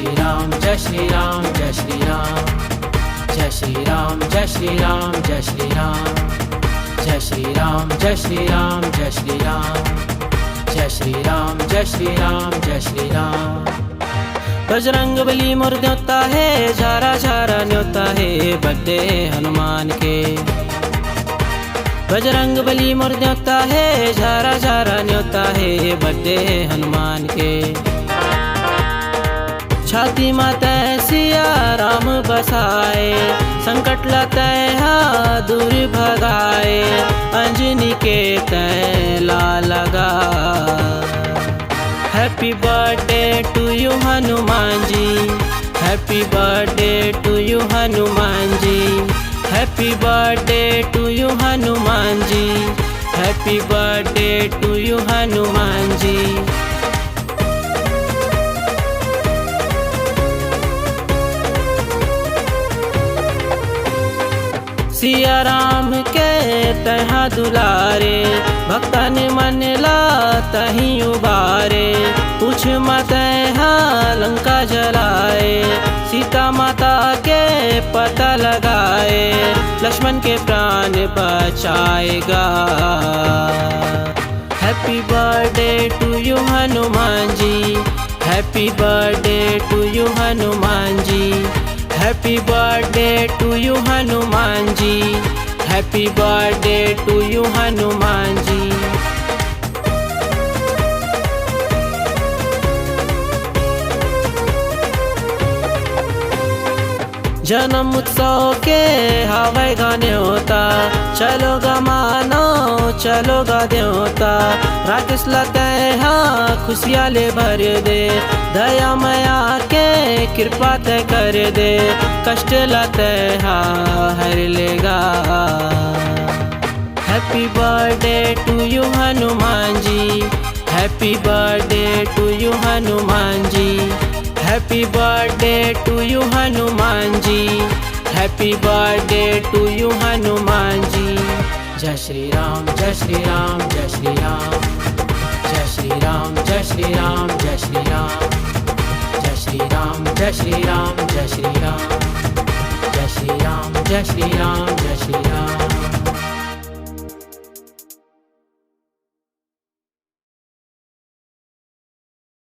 श्री राम जय श्री राम जय श्री राम जय श्री राम जय श्री राम जय श्री राम जय श्री राम जय श्री राम जय श्री राम जय श्री राम जय श्री राम जय श्री राम। बजरंग बली मोर न्योता है, झारा झारा न्योता है बड्डे हनुमान के। बजरंग बली मोर न्योता है, झारा झारा न्योता है बड्डे हनुमान के। छाती माते सिया राम बसाए, संकट लतय दूर भगाए, अंजनी के तय ला लगा। Happy birthday to you Hanuman ji, happy birthday to you Hanuman ji, happy birthday to you Hanuman ji, happy birthday to you Hanuman ji. Siya Ram के तहाँ दुलारे, भक्तन मन ला तहीं उबारे। पूछ मत लंका जलाए, सीता माता के पता लगाए, लक्ष्मण के प्राण बचाएगा। Happy birthday to you Hanuman ji, happy birthday to you Hanuman ji, happy birthday to you Hanuman ji, happy birthday to you Hanuman ji. जन्म उत्सव के हवाई गाने होता, चलो गा मानो चलो गा देवता। राकेश लते खुशियाँ ले भर दे, दया मया के कृपा तय कर दे, कष्ट लते हर लेगा। Happy birthday to you Hanuman ji, happy birthday to you Hanuman ji, happy birthday to you Hanuman ji, happy birthday to you Hanuman ji. जय श्री राम जय श्री राम जय श्री राम जय श्री राम जय श्री राम जय श्री राम जय श्री राम जय श्री राम जय श्री राम जय श्री राम जय श्री राम जय श्री राम।